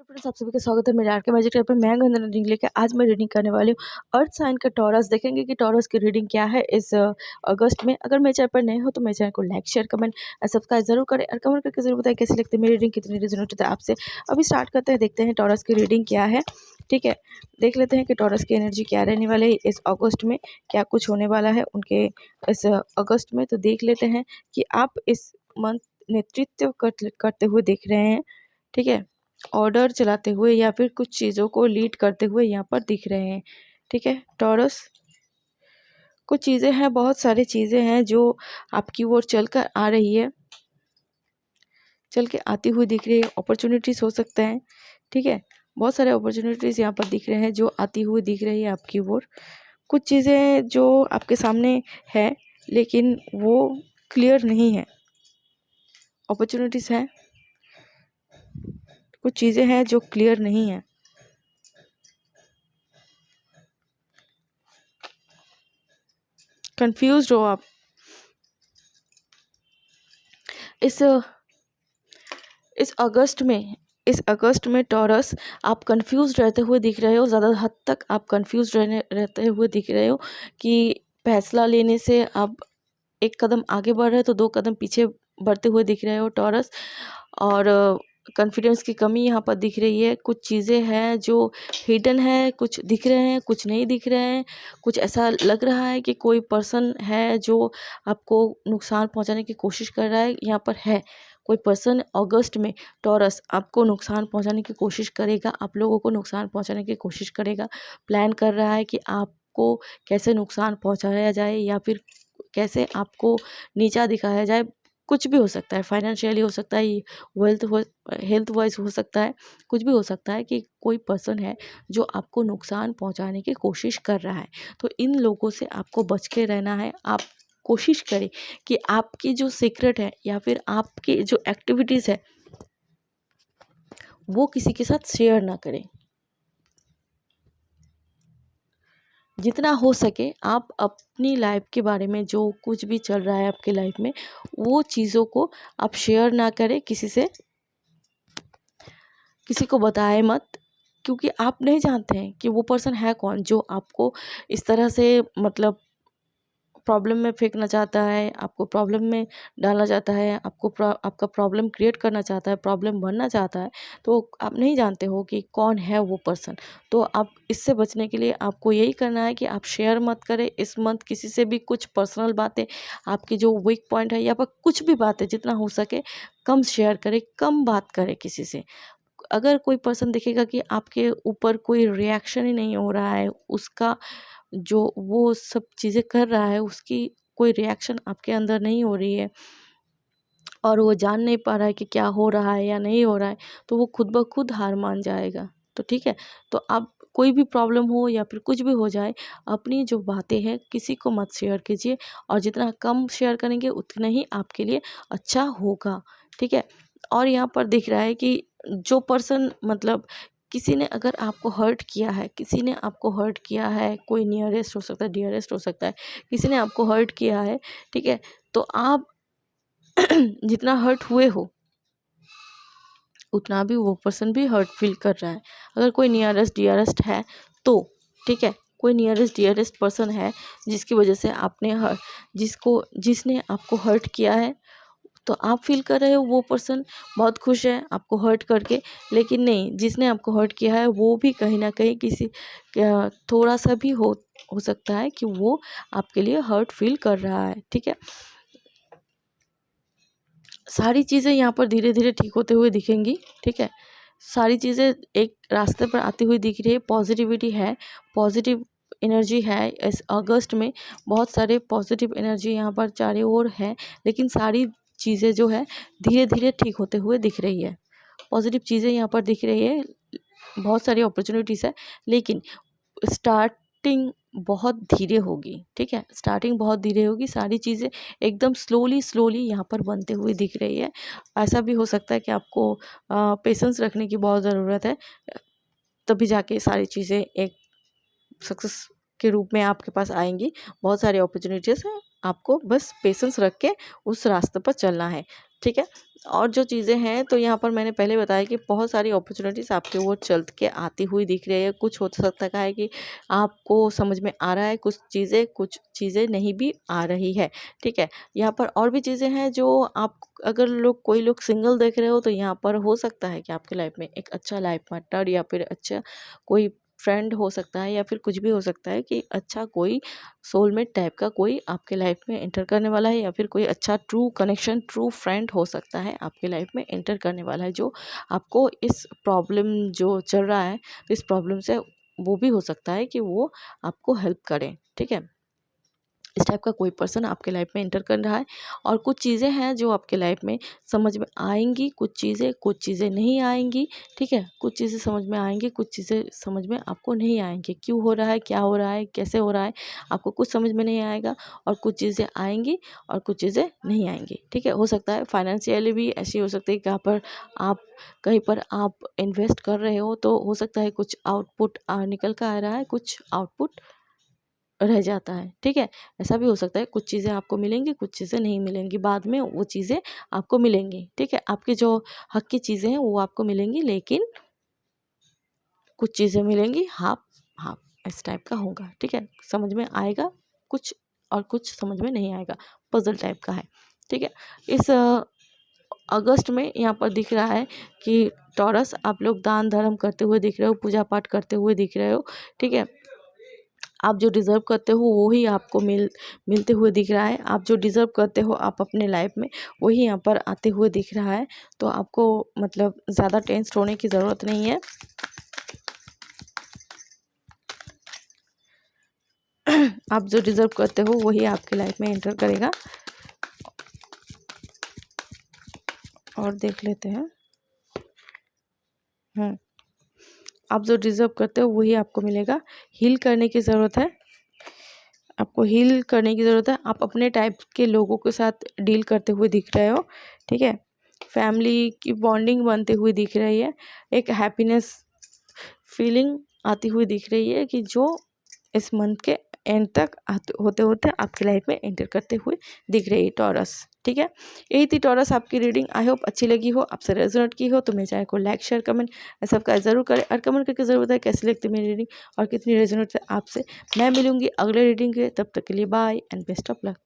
Friends, आप सभी का स्वागत है मेरे आर के मैजिक चैनल पर। मैं गंधन रीडिंग लेकर आज मैं रीडिंग करने वाली हूँ अर्थ साइन का टॉरस। देखेंगे कि टॉरस की रीडिंग क्या है इस अगस्त में। अगर मेरे चैनल पर नए हो तो मेरे चैनल को लाइक शेयर कमेंट और सब्सक्राइब जरूर करें और कमेंट करके जरूर बताएं कैसी लगती है मेरी रीडिंग, कितनी रेजोनेट होता है आपसे। अभी स्टार्ट करते हैं, देखते हैं टॉरस की रीडिंग क्या है। ठीक है, देख लेते हैं कि टॉरस की एनर्जी क्या रहने वाले है इस अगस्त में, क्या कुछ होने वाला है उनके इस अगस्त में। तो देख लेते हैं कि आप इस मंथ नेतृत्व करते हुए देख रहे हैं। ठीक है, ऑर्डर चलाते हुए या फिर कुछ चीज़ों को लीड करते हुए यहाँ पर दिख रहे हैं। ठीक है टॉरस, कुछ चीज़ें हैं, बहुत सारी चीज़ें हैं जो आपकी ओर चल कर आ रही है, चल के आती हुई दिख रही है। अपॉर्चुनिटीज़ हो सकता है। ठीक है, बहुत सारे अपॉर्चुनिटीज़ यहाँ पर दिख रहे हैं जो आती हुई दिख रही है आपकी ओर। कुछ चीज़ें जो आपके सामने है लेकिन वो क्लियर नहीं है। अपॉर्चुनिटीज़ है, कुछ चीज़ें हैं जो क्लियर नहीं है। कंफ्यूज्ड हो आप इस अगस्त में टॉरस, आप कंफ्यूज रहते हुए दिख रहे हो। ज़्यादा हद तक आप कंफ्यूज रहते हुए दिख रहे हो कि फैसला लेने से आप एक कदम आगे बढ़ रहे हो तो दो कदम पीछे बढ़ते हुए दिख रहे हो टॉरस। और कॉन्फिडेंस की कमी यहाँ पर दिख रही है। कुछ चीज़ें हैं जो हिडन है, कुछ दिख रहे हैं कुछ नहीं दिख रहे हैं। कुछ ऐसा लग रहा है कि कोई पर्सन है जो आपको नुकसान पहुँचाने की कोशिश कर रहा है। यहाँ पर है कोई पर्सन अगस्त में टॉरस आपको नुकसान पहुँचाने की कोशिश करेगा, आप लोगों को नुकसान पहुँचाने की कोशिश करेगा। प्लान कर रहा है कि आपको कैसे नुकसान पहुँचाया जाए या फिर कैसे आपको नीचा दिखाया जाए। कुछ भी हो सकता है, फाइनेंशियली हो सकता है, हेल्थ वाइज हो सकता है, कुछ भी हो सकता है कि कोई पर्सन है जो आपको नुकसान पहुंचाने की कोशिश कर रहा है। तो इन लोगों से आपको बच के रहना है। आप कोशिश करें कि आपकी जो सीक्रेट है या फिर आपकी जो एक्टिविटीज़ है वो किसी के साथ शेयर ना करें। जितना हो सके आप अपनी लाइफ के बारे में जो कुछ भी चल रहा है आपकी लाइफ में वो चीज़ों को आप शेयर ना करें किसी से, किसी को बताएं मत। क्योंकि आप नहीं जानते हैं कि वो पर्सन है कौन जो आपको इस तरह से मतलब प्रॉब्लम में फेंकना चाहता है, आपको प्रॉब्लम में डालना चाहता है, आपका प्रॉब्लम क्रिएट करना चाहता है, प्रॉब्लम बनना चाहता है। तो आप नहीं जानते हो कि कौन है वो पर्सन। तो आप इससे बचने के लिए आपको यही करना है कि आप शेयर मत करें इस मंथ किसी से भी कुछ पर्सनल बातें, आपकी जो वीक पॉइंट है या फिर कुछ भी बातें जितना हो सके कम शेयर करें, कम बात करें किसी से। अगर कोई पर्सन देखेगा कि आपके ऊपर कोई रिएक्शन ही नहीं हो रहा है, उसका जो वो सब चीज़ें कर रहा है उसकी कोई रिएक्शन आपके अंदर नहीं हो रही है और वो जान नहीं पा रहा है कि क्या हो रहा है या नहीं हो रहा है, तो वो खुद ब खुद हार मान जाएगा। तो ठीक है, तो आप कोई भी प्रॉब्लम हो या फिर कुछ भी हो जाए, अपनी जो बातें हैं किसी को मत शेयर कीजिए और जितना कम शेयर करेंगे उतना ही आपके लिए अच्छा होगा। ठीक है, और यहाँ पर दिख रहा है कि जो पर्सन मतलब किसी ने अगर आपको हर्ट किया है, किसी ने आपको हर्ट किया है, कोई नियरेस्ट हो सकता है, डियरेस्ट हो सकता है, किसी ने आपको हर्ट किया है। ठीक है, तो आप जितना हर्ट हुए हो उतना भी वो पर्सन भी हर्ट फील कर रहा है। अगर कोई नियरेस्ट डियरेस्ट है तो ठीक है, कोई नियरेस्ट डियरेस्ट पर्सन है जिसकी वजह से आपने जिसने आपको हर्ट किया है, तो आप फील कर रहे हो वो पर्सन बहुत खुश है आपको हर्ट करके। लेकिन नहीं, जिसने आपको हर्ट किया है वो भी कहीं ना कहीं थोड़ा सा भी हो सकता है कि वो आपके लिए हर्ट फील कर रहा है। ठीक है, सारी चीज़ें यहाँ पर धीरे धीरे ठीक होते हुए दिखेंगी। ठीक है, सारी चीज़ें एक रास्ते पर आती हुई दिख रही है। पॉजिटिविटी है, पॉजिटिव एनर्जी है इस अगस्त में। बहुत सारे पॉजिटिव एनर्जी यहाँ पर चारों ओर है, लेकिन सारी चीज़ें जो है धीरे धीरे ठीक होते हुए दिख रही है। पॉजिटिव चीज़ें यहाँ पर दिख रही है, बहुत सारी अपॉर्चुनिटीज़ है, लेकिन स्टार्टिंग बहुत धीरे होगी। ठीक है, स्टार्टिंग बहुत धीरे होगी, सारी चीज़ें एकदम स्लोली यहाँ पर बनते हुए दिख रही है। ऐसा भी हो सकता है कि आपको पेशेंस रखने की बहुत ज़रूरत है, तभी जाके सारी चीज़ें एक सक्सेस के रूप में आपके पास आएंगी। बहुत सारी अपॉर्चुनिटीज़ हैं, आपको बस पेशेंस रख के उस रास्ते पर चलना है। ठीक है। और जो चीज़ें हैं तो यहाँ पर मैंने पहले बताया कि बहुत सारी अपॉर्चुनिटीज़ आपके ओर चल के आती हुई दिख रही है। कुछ हो सकता है कि आपको समझ में आ रहा है कुछ चीज़ें नहीं भी आ रही है, ठीक है। यहाँ पर और भी चीज़ें हैं जो आप, अगर कोई लोग सिंगल देख रहे हो तो यहाँ पर हो सकता है कि आपके लाइफ में एक अच्छा लाइफ पार्टनर या फिर अच्छा कोई फ्रेंड हो सकता है, या फिर कुछ भी हो सकता है कि अच्छा कोई सोलमेट टाइप का कोई आपके लाइफ में एंटर करने वाला है, या फिर कोई अच्छा ट्रू कनेक्शन, ट्रू फ्रेंड हो सकता है आपके लाइफ में एंटर करने वाला है, जो आपको इस प्रॉब्लम जो चल रहा है, इस प्रॉब्लम से वो भी हो सकता है कि वो आपको हेल्प करें, ठीक है। इस टाइप का कोई पर्सन आपके लाइफ में एंटर कर रहा है। और कुछ चीज़ें हैं जो आपके लाइफ में समझ में आएंगी, कुछ चीज़ें नहीं आएंगी, ठीक है। कुछ चीज़ें समझ में आएंगी, कुछ चीज़ें समझ में आपको नहीं आएंगी। क्यों हो रहा है, क्या हो रहा है, कैसे हो रहा है, आपको कुछ समझ में नहीं आएगा। और कुछ चीज़ें आएंगी और कुछ चीज़ें नहीं आएंगी, ठीक है। हो सकता है फाइनेंशियली भी ऐसी हो सकती है कि कहीं पर आप इन्वेस्ट कर रहे हो तो हो सकता है कुछ आउटपुट निकल कर आ रहा है, कुछ आउटपुट रह जाता है, ठीक है। ऐसा भी हो सकता है कुछ चीज़ें आपको मिलेंगी, कुछ चीज़ें नहीं मिलेंगी, बाद में वो चीज़ें आपको मिलेंगी, ठीक है। आपकी जो हक की चीज़ें हैं वो आपको मिलेंगी, लेकिन कुछ चीज़ें मिलेंगी हाफ हाफ, इस टाइप का होगा, ठीक है। समझ में आएगा कुछ और कुछ समझ में नहीं आएगा, पजल टाइप का है, ठीक है। इस अगस्त में यहाँ पर दिख रहा है कि टॉरस आप लोग दान धर्म करते हुए दिख रहे हो, पूजा पाठ करते हुए दिख रहे हो, ठीक है। आप जो डिज़र्व करते हो वही आपको मिलते हुए दिख रहा है। आप जो डिज़र्व करते हो आप अपने लाइफ में, वही यहाँ पर आते हुए दिख रहा है। तो आपको मतलब ज़्यादा टेंस्ड होने की ज़रूरत नहीं है। आप जो डिज़र्व करते हो वही आपके लाइफ में एंटर करेगा। और देख लेते हैं। आप जो डिज़र्व करते हो वही आपको मिलेगा। हील करने की ज़रूरत है, आपको हील करने की ज़रूरत है। आप अपने टाइप के लोगों के साथ डील करते हुए दिख रहे हो, ठीक है। फैमिली की बॉन्डिंग बनते हुए दिख रही है। एक हैप्पीनेस फीलिंग आती हुई दिख रही है कि जो इस मंथ के एंड तक होते होते आपकी लाइफ में एंटर करते हुए दिख रही है टॉरस, ठीक है। यही थी टॉरस आपकी रीडिंग। आई होप अच्छी लगी हो, आपसे रेजोनेट की हो। तो मेरे चैनल को लाइक शेयर कमेंट सबका ज़रूर करें, और कमेंट करके ज़रूर बताएं कैसी लगती है मेरी रीडिंग और कितनी रेजोनेट है आपसे। मैं मिलूंगी अगले रीडिंग के, तब तक के लिए bye and best of luck.